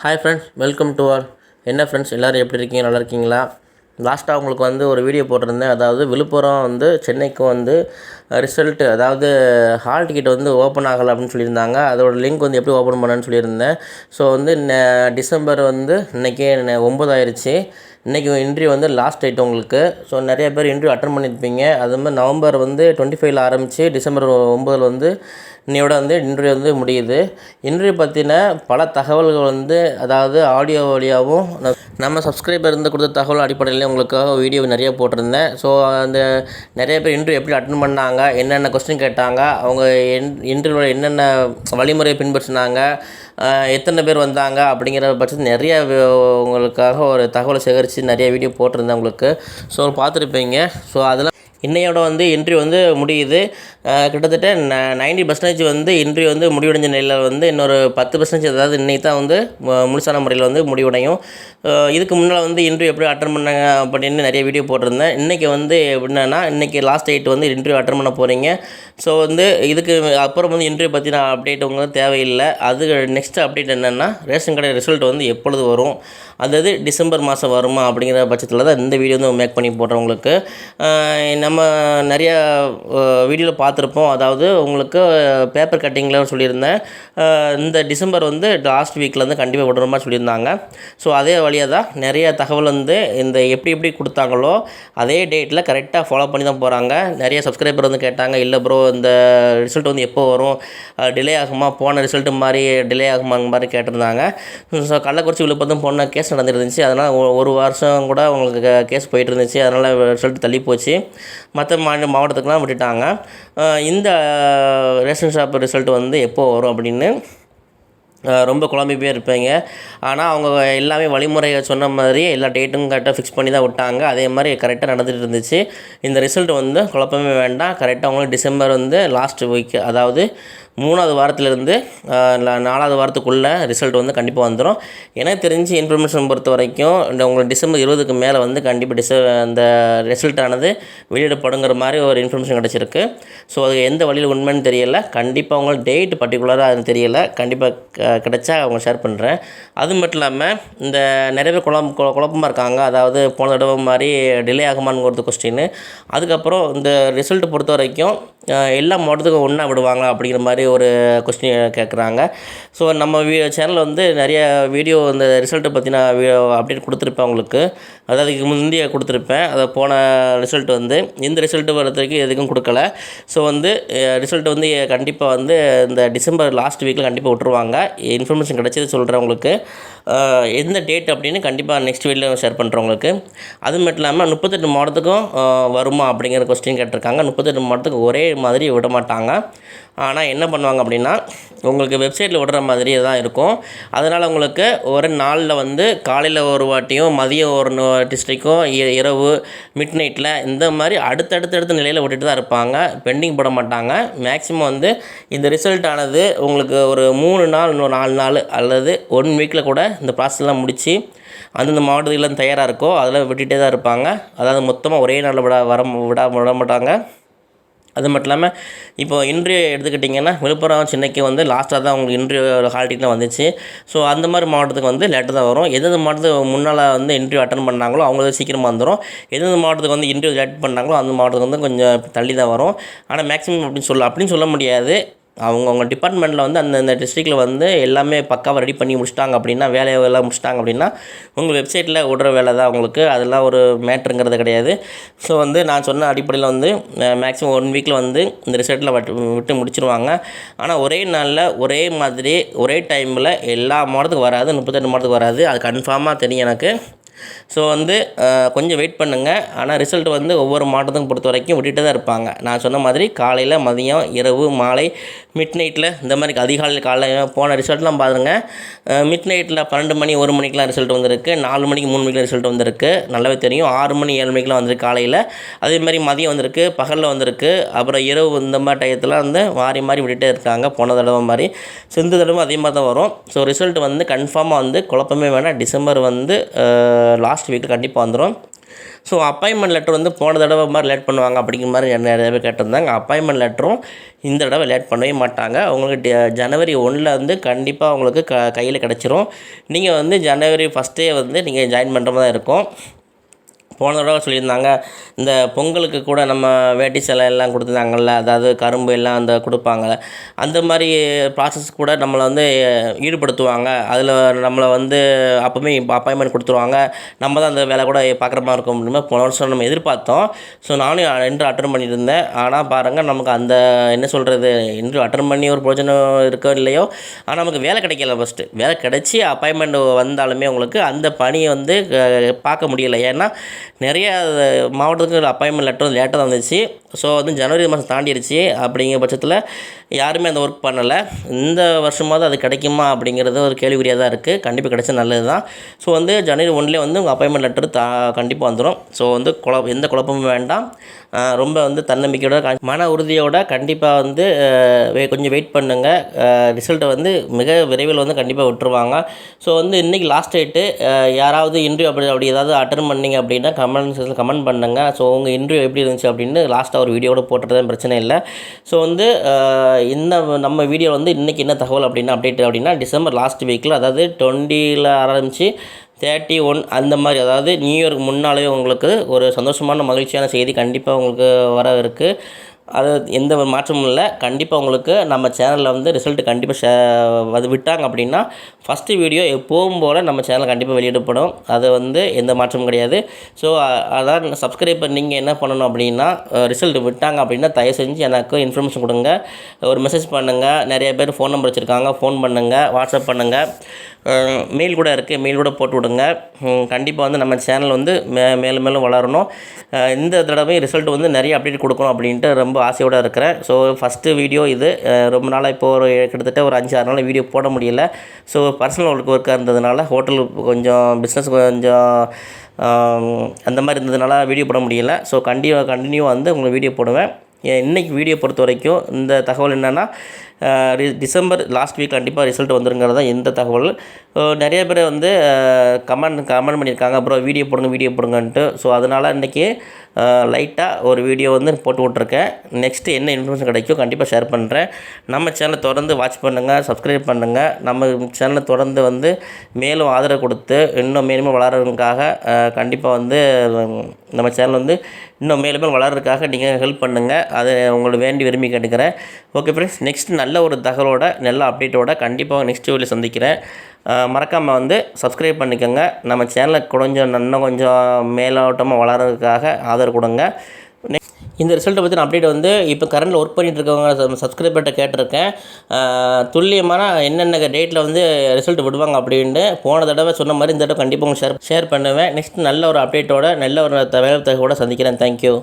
Hi friends, welcome to all. என்ன friends, எல்லோரும் எப்படி இருக்கீங்க? நல்லா இருக்கீங்களா? லாஸ்ட்டாக உங்களுக்கு ஒரு வீடியோ போட்டிருந்தேன். அதாவது விழுப்புரம் சென்னைக்கு ரிசல்ட்டு, அதாவது ஹால் டிக்கெட் ஓப்பன் ஆகலை அப்படின்னு சொல்லியிருந்தாங்க. அதோட லிங்க் எப்படி ஓப்பன் பண்ணேன்னு சொல்லியிருந்தேன். ஸோ டிசம்பர் இன்றைக்கி 9 ஆயிடுச்சு. இன்றைக்கி இன்டர்வியூ லாஸ்ட் டேட் உங்களுக்கு. ஸோ நிறைய பேர் இன்டர்வியூ அட்டன் பண்ணியிருப்பீங்க. அது மாதிரி நவம்பர் 25 ஆரம்பித்து டிசம்பர் 9 இன்னையோட இன்டர்வியூ முடியுது. இன்டர்வியூ பற்றின பல தகவல்கள் அதாவது ஆடியோ வழியாகவும் நம்ம சப்ஸ்கிரைபர் கொடுத்த தகவல் அடிப்படையில் உங்களுக்காக வீடியோ நிறைய போட்டிருந்தேன். ஸோ நிறைய பேர் இன்டர்வியூ எப்படி அட்டன் பண்ணாங்க, என்னென்ன கொஸ்டின் கேட்டாங்க, அவங்க இன்டர்வியூவில் என்னென்ன வழிமுறையை பின்பற்றினாங்க, எத்தனை பேர் வந்தாங்க அப்படிங்கிற பட்சத்தில் நிறைய உங்களுக்காக ஒரு தகவலை சேகரித்து நிறைய வீடியோ போட்டிருந்தேன் உங்களுக்கு. ஸோ பார்த்துருப்பீங்க. ஸோ அதெல்லாம் இன்னையோட இன்டர்வியூ முடியுது. கிட்டத்தட்ட 90% இன்டர்வியூ முடிவடைஞ்ச நிலையில் இன்னொரு 10%, அதாவது இன்றைக்கி தான் முழுசான முறையில் முடிவடையும். இதுக்கு முன்னால் இன்டர்வியூ எப்படி அட்டன் பண்ணாங்க அப்படின்னு நிறைய வீடியோ போட்டிருந்தேன். இன்றைக்கி என்னென்னா, இன்றைக்கி லாஸ்ட் டேட் இன்டர்வியூ அட்டன் பண்ண போகிறீங்க. ஸோ இதுக்கு அப்புறம் இன்டர்வியூ பற்றின அப்டேட் உங்களுக்கு தேவையில்லை. அது நெக்ஸ்ட் அப்டேட் என்னென்னா, ரேஷன் கடை ரிசல்ட் எப்பொழுது வரும், அதாவது டிசம்பர் மாதம் வருமா அப்படிங்கிற பட்சத்தில் தான் இந்த வீடியோ மேக் பண்ணி போடுறவங்களுக்கு. நம்ம நிறையா வீடியோவில் பார்த்துருப்போம். அதாவது உங்களுக்கு பேப்பர் கட்டிங்கில் சொல்லியிருந்தேன், இந்த டிசம்பர் லாஸ்ட் வீக்கில் கண்டிப்பாக விடுற மாதிரி சொல்லியிருந்தாங்க. ஸோ அதே வழியாக தான் நிறைய தகவல் இந்த எப்படி கொடுத்தாங்களோ அதே டேட்டில் கரெக்டாக ஃபாலோ பண்ணி தான் போகிறாங்க. நிறைய சப்ஸ்கிரைபர் கேட்டாங்க, இல்லை ப்ரோ இந்த ரிசல்ட் எப்போ வரும், டிலே ஆகுமா, போன ரிசல்ட்டு மாதிரி டிலே ஆகுமாங்க மாதிரி கேட்டிருந்தாங்க. ஸோ கள்ளக்குறிச்சி விழுப்புரம் போன கேஸ் நடந்துருந்துச்சு. அதனால் ஒரு வருஷம் கூட உங்களுக்கு கேஸ் போயிட்டு இருந்துச்சு. அதனால் ரிசல்ட் தள்ளி போச்சு. மற்ற மாவட்டத்துக்கெலாம் விட்டுட்டாங்க. இந்த ரேஷன் ஷாப் ரிசல்ட் எப்போ வரும் அப்படின்னு ரொம்ப குழம்பி போய் இருப்பீங்க. ஆனால் அவங்க எல்லாமே வழிமுறையை சொன்ன மாதிரி எல்லா டேட்டும் கரெக்டாக ஃபிக்ஸ் பண்ணி தான் விட்டாங்க. அதே மாதிரி கரெக்டாக நடந்துகிட்டு இருந்துச்சு. இந்த ரிசல்ட் குழப்பமே வேண்டாம். கரெக்டாக அவங்களுக்கு டிசம்பர் லாஸ்ட் வீக், அதாவது 3வது வாரத்திலிருந்து 4வது வாரத்துக்குள்ளே ரிசல்ட் கண்டிப்பாக வந்துடும். எனக்கு தெரிஞ்சு இன்ஃபர்மேஷன் பொறுத்த வரைக்கும் உங்களுக்கு டிசம்பர் 20க்கு மேலே கண்டிப்பாக அந்த ரிசல்ட்டானது வெளியிடப்படுங்கிற மாதிரி ஒரு இன்ஃபர்மேஷன் கிடச்சிருக்கு. ஸோ அது எந்த வழியில் உண்மைன்னு தெரியலை. கண்டிப்பாக அவங்களுக்கு டேட் பர்டிகுலராக அது தெரியலை. கண்டிப்பாக கிடைச்சா அவங்க ஷேர் பண்ணுறேன். அது மட்டும் இல்லாமல் இந்த நிறைய பேர் குழப்பமாக இருக்காங்க. அதாவது போன தடவை மாதிரி டிலே ஆகுமான்னு கொஸ்டின். அதுக்கப்புறம் இந்த ரிசல்ட் பொறுத்த வரைக்கும் எல்லா மாவட்டத்துக்கும் ஒன்றா விடுவாங்க அப்படிங்கிற மாதிரி ஒரு கொஸ்டின் கேட்குறாங்க. ஸோ நம்ம சேனலில் நிறைய வீடியோ இந்த ரிசல்ட்டை பற்றி நான் அப்டேட் கொடுத்துருப்பேன் உங்களுக்கு. அதாவது இதுக்கு முந்தைய கொடுத்துருப்பேன். அதை போன ரிசல்ட் இந்த ரிசல்ட்டு வரதுக்கு எதுக்கும் கொடுக்கல. ஸோ ரிசல்ட் கண்டிப்பாக இந்த டிசம்பர் லாஸ்ட் வீக்கில் கண்டிப்பாக விட்டுருவாங்க. இன்ஃபர்மேஷன் கிடைச்சது சொல்கிறேன் உங்களுக்கு. எந்த டேட் அப்படின்னு கண்டிப்பாக நெக்ஸ்ட் வீடியோவில் ஷேர் பண்ணுறேன் உங்களுக்கு. அது மட்டும் இல்லாமல் 38 மாவட்டத்துக்கும் வருமா அப்படிங்கிற கொஸ்டின் கேட்டிருக்காங்க. 38 மாவட்டத்துக்கு ஒரே மாதிரி விட மாட்டாங்க. ஆனால் என்ன பண்ணுவாங்க அப்படின்னா, உங்களுக்கு வெப்சைட்டில் விடுற மாதிரியே தான் இருக்கும். அதனால் உங்களுக்கு ஒரு நாளில் காலையில் ஒரு வாட்டியும் மதியம் ஒரு டிஸ்ட்ரிக்கும் இரவு மிட் நைட்டில் இந்த மாதிரி அடுத்தடுத்த நிலையில் விட்டுட்டு தான் இருப்பாங்க. பெண்டிங் போட மாட்டாங்க. மேக்ஸிமம் இந்த ரிசல்ட் ஆனது உங்களுக்கு ஒரு 3 நாள், இன்னும் 4 நாள் அல்லது 1 வீக்கில் கூட இந்த ப்ராசஸ்லாம் முடித்து அந்தந்த மாவட்டத்துலாம் தயாராக இருக்கோ அதில் விட்டுகிட்டே தான் இருப்பாங்க. அதாவது மொத்தமாக ஒரே நாளில் விட மாட்டாங்க. அது மட்டும் இல்லாமல் இப்போ இன்டர்வியூ எடுத்துக்கிட்டிங்கன்னா, விழுப்புரம் சென்னைக்கு லாஸ்ட்டாக தான் உங்களுக்கு இன்டர்வியூ ஹால் டிக்கெட்லாம் வந்துச்சு. ஸோ அந்த மாதிரி மாவட்டத்துக்கு லேட்டாக தான் வரும். எந்தெந்த மாவட்டத்துக்கு முன்னால் இன்டர்வியூ அட்டன் பண்ணாங்களோ அவங்களுக்கு சீக்கிரமாக வந்துடும். எந்தெந்த மாவட்டத்துக்கு இன்டர்வியூ லேட் பண்ணாங்களோ அந்த மாவட்டத்துக்கு கொஞ்சம் தள்ளி தான் வரும். ஆனால் மேக்ஸிமம் அப்படின்னு சொல்ல முடியாது. அவங்க டிபார்ட்மெண்ட்டில் அந்த டிஸ்ட்ரிக்டில் எல்லாமே பக்காவாக ரெடி பண்ணி முடிச்சிட்டாங்க அப்படின்னா, வேலையெல்லாம் முடிச்சிட்டாங்க அப்படின்னா உங்கள் வெப்சைட்டில் விடுற வேலை தான் உங்களுக்கு. அதெல்லாம் ஒரு மேட்ருங்கிறது கிடையாது. ஸோ நான் சொன்ன அடிப்படையில் மேக்ஸிமம் 1 வீக்கில் இந்த ரிசல்ட்டில் விட்டு முடிச்சிருவாங்க. ஆனால் ஒரே நாளில் ஒரே மாதிரி ஒரே டைமில் எல்லா மாவட்டத்துக்கும் வராது, 38 மாவட்டத்துக்கு வராது. அது கன்ஃபார்மாக தெரியும் எனக்கு. ஸோ கொஞ்சம் வெயிட் பண்ணுங்கள். ஆனால் ரிசல்ட் ஒவ்வொரு மாவட்டத்துக்கும் பொறுத்த வரைக்கும் விட்டுட்டு தான் இருப்பாங்க. நான் சொன்ன மாதிரி காலையில், மதியம், இரவு, மாலை, மிட் நைட்டில் இந்த மாதிரி காலையில் போன ரிசல்ட்லாம் பாருங்கள். மிட் நைட்டில் 12 மணி 1 மணிக்கெலாம் ரிசல்ட் வந்திருக்கு. 4 மணிக்கு 3 மணிக்கெலாம் ரிசல்ட் வந்திருக்கு. நல்லாவே தெரியும். 6 மணி 7 மணிக்கெலாம் வந்திருக்கு காலையில். அதேமாதிரி மதியம் வந்திருக்கு, பகலில் வந்திருக்கு. அப்புறம் இரவு இந்த மாதிரி டயத்தில் மாறி விட்டுட்டே இருக்காங்க. போன தடவை மாதிரி. ஸோ இந்த தடவை அதே மாதிரி தான் வரும். ஸோ ரிசல்ட் கன்ஃபார்மாக குழப்பமே வேணாம். டிசம்பர் லாஸ்ட் வீக்கில் கண்டிப்பாக வந்துடும். ஸோ அப்பாயின்மெண்ட் லெட்டர் வந்து போன தடவை மாதிரி லேட் பண்ணுவாங்க அப்படிங்கிற மாதிரி நிறைய பேர் கேட்டிருந்தாங்க. அப்பாயின்மெண்ட் லெட்டரும் இந்த தடவை லேட் பண்ணவே மாட்டாங்க. உங்களுக்கு ஜனவரி 1 வந்து கண்டிப்பாக உங்களுக்கு கையில் கிடச்சிரும். நீங்கள் வந்து ஜனவரி 1 வந்து நீங்கள் ஜாயின் பண்ணுற மாதிரி தான் இருக்கும். போன தடவை சொல்லியிருந்தாங்க, இந்த பொங்கலுக்கு கூட நம்ம வேட்டி சேலை எல்லாம் கொடுத்துருந்தாங்கள்ல, அதாவது கரும்பு எல்லாம் அந்த கொடுப்பாங்கள்ல, அந்த மாதிரி ப்ராசஸ் கூட நம்மளை வந்து ஈடுபடுத்துவாங்க. அதில் நம்மளை வந்து அப்போவுமே அப்பாயின்மெண்ட் கொடுத்துருவாங்க. நம்ம தான் அந்த வேலை கூட பார்க்குற மாதிரி இருக்கும் அப்படின்னா போன வருஷம் நம்ம எதிர்பார்த்தோம். ஸோ நானும் இன்டர்வியூ அட்டன் பண்ணியிருந்தேன். ஆனால் பாருங்கள், நமக்கு அந்த என்ன சொல்கிறது, இன்டர்வியூ அட்டன் பண்ணி ஒரு பிரயோஜனம் இருக்கோ இல்லையோ, ஆனால் நமக்கு வேலை கிடைக்கல. ஃபஸ்ட்டு வேலை கிடச்சி அப்பாயின்மெண்ட் வந்தாலுமே உங்களுக்கு அந்த பணியை வந்து பார்க்க முடியலை. ஏன்னா நிறைய மாவட்டத்துக்கு அப்பாயின்மெண்ட் லெட்டர் லேட்டாக தான் வந்துச்சு. ஸோ வந்து ஜனவரி மாதம் தாண்டிடுச்சு. அப்படிங்கிற பட்சத்தில் யாருமே அந்த ஒர்க் பண்ணலை. இந்த வருஷமாவது அது கிடைக்குமா அப்படிங்கிறது ஒரு கேள்விக்குறியாக தான் இருக்குது. கண்டிப்பாக கிடைச்சா நல்லது தான். ஸோ வந்து ஜனவரி 1 வந்து உங்கள் அப்பாயின்மெண்ட் லெட்டர் கண்டிப்பாக வந்துடும். ஸோ வந்து எந்த குழப்பமும் வேண்டாம். ரொம்ப வந்து தன்னம்பிக்கையோட மன உறுதியோட கண்டிப்பாக வந்து கொஞ்சம் வெயிட் பண்ணுங்கள். ரிசல்ட்டை வந்து மிக விரைவில் வந்து கண்டிப்பாக விட்டுருவாங்க. ஸோ வந்து இன்றைக்கி லாஸ்ட் டேட்டு. யாராவது இன்டர்வியூ அப்படி ஏதாவது அட்டன் பண்ணிங்க அப்படின்னா கமெண்ட் செக்ஷனில் கமெண்ட் பண்ணுங்கள். ஸோ உங்கள் இன்டர்வியூ எப்படி இருந்துச்சு அப்படின்னு லாஸ்ட்டாக ஒரு வீடியோட போட்டுறது பிரச்சனை இல்லை. ஸோ வந்து நம்ம வீடியோ வந்து இன்றைக்கி என்ன தகவல் அப்படின்னா அப்டேட் அப்படின்னா டிசம்பர் லாஸ்ட் வீக்கில், அதாவது 20 ஆரம்பித்து 31 அந்த மாதிரி, அதாவது நியூ இயருக்கு முன்னாலே உங்களுக்கு ஒரு சந்தோஷமான மகிழ்ச்சியான செய்தி கண்டிப்பாக உங்களுக்கு வர இருக்குது. அது எந்த ஒரு மாற்றமும் இல்லை. கண்டிப்பாக உங்களுக்கு நம்ம சேனலில் வந்து ரிசல்ட்டு கண்டிப்பாக அது விட்டாங்க அப்படின்னா ஃபஸ்ட்டு வீடியோ எப்போவும் போல் நம்ம சேனலில் கண்டிப்பாக வெளியிடப்படும். அது வந்து எந்த மாற்றமும் கிடையாது. ஸோ அதான் சப்ஸ்கிரைபர் நீங்கள் என்ன பண்ணணும் அப்படின்னா, ரிசல்ட் விட்டாங்க அப்படின்னா தயவு செஞ்சு எனக்கு இன்ஃபர்மேஷன் கொடுங்க, ஒரு மெசேஜ் பண்ணுங்கள். நிறைய பேர் ஃபோன் நம்பர் வச்சுருக்காங்க, ஃபோன் பண்ணுங்கள், வாட்ஸ்அப் பண்ணுங்கள், மெயில் கூட இருக்குது, மெயில் கூட போட்டு விடுங்க. கண்டிப்பாக வந்து நம்ம சேனல் வந்து மேலும் மேலும் வளரணும். இந்த தடவை ரிசல்ட் வந்து நிறைய அப்டேட் கொடுக்கணும் அப்படின்ட்டு ரொம்ப ஆசையோடு இருக்கிறேன். ஸோ ஃபஸ்ட்டு வீடியோ இது. ரொம்ப நாளாக இப்போது கிட்டத்தட்ட ஒரு 5-6 நாள் வீடியோ போட முடியல. ஸோ பர்சனல் ஒர்க்காக இருந்ததுனால, ஹோட்டல் கொஞ்சம் பிஸ்னஸ் கொஞ்சம் அந்த மாதிரி இருந்ததுனால வீடியோ போட முடியல. ஸோ கண்டினியூவாக வந்து உங்களுக்கு வீடியோ போடுவேன். இன்றைக்கி வீடியோ பொறுத்த வரைக்கும் இந்த தகவல் என்னென்னா, டிசம்பர் லாஸ்ட் வீக் கண்டிப்பாக ரிசல்ட் வந்துருங்கிறது தான் இந்த தகவல். நிறைய பேர் வந்து கமெண்ட் பண்ணியிருக்காங்க, அப்புறம் வீடியோ போடுங்கன்ட்டு. ஸோ அதனால் இன்றைக்கி லைட்டாக ஒரு வீடியோ வந்து போட்டு விட்ருக்கேன். நெக்ஸ்ட்டு என்ன இன்ஃபர்மேஷன் கிடைக்கும் கண்டிப்பாக ஷேர் பண்ணுறேன். நம்ம சேனலை தொடர்ந்து வாட்ச் பண்ணுங்கள், சப்ஸ்கிரைப் பண்ணுங்கள். நம்ம சேனலை தொடர்ந்து வந்து மேலும் ஆதரவு கொடுத்து இன்னும் மேலும் வளர்கிறதுக்காக கண்டிப்பாக வந்து நம்ம சேனல் வந்து இன்னும் மேலும் வளர்கிறதுக்காக நீங்கள் ஹெல்ப் பண்ணுங்கள். அதை உங்களுக்கு விரும்பி கேட்டுக்கிறேன். ஓகே ஃப்ரெண்ட்ஸ், நெக்ஸ்ட் நல்ல ஒரு தகவலோட நல்ல அப்டேட்டோட கண்டிப்பாக நெக்ஸ்ட் வீடியோ சந்திக்கிறேன். மறக்காமல் வந்து சப்ஸ்கிரைப் பண்ணிக்கோங்க. நம்ம சேனலை இன்னும் கொஞ்சம் மேலோட்டமாக வளர்கிறதுக்காக ஆதரவு கொடுங்க. இந்த ரிசல்ட்டை பற்றி நான் அப்டேட் வந்து இப்போ கரண்டில் ஒர்க் பண்ணிகிட்டு இருக்கவங்க சப்ஸ்கிரைபர்கிட்ட கேட்டிருக்கேன். துல்லியமான என்னென்ன டேட்டில் வந்து ரிசல்ட் விடுவாங்க அப்படின்ட்டு. போன தடவை சொன்ன மாதிரி இந்த தடவை கண்டிப்பாக ஷேர் பண்ணுவேன். நெக்ஸ்ட் நல்ல ஒரு அப்டேட்டோட நல்ல ஒரு தகவலோட சந்திக்கிறேன். தேங்க்யூ.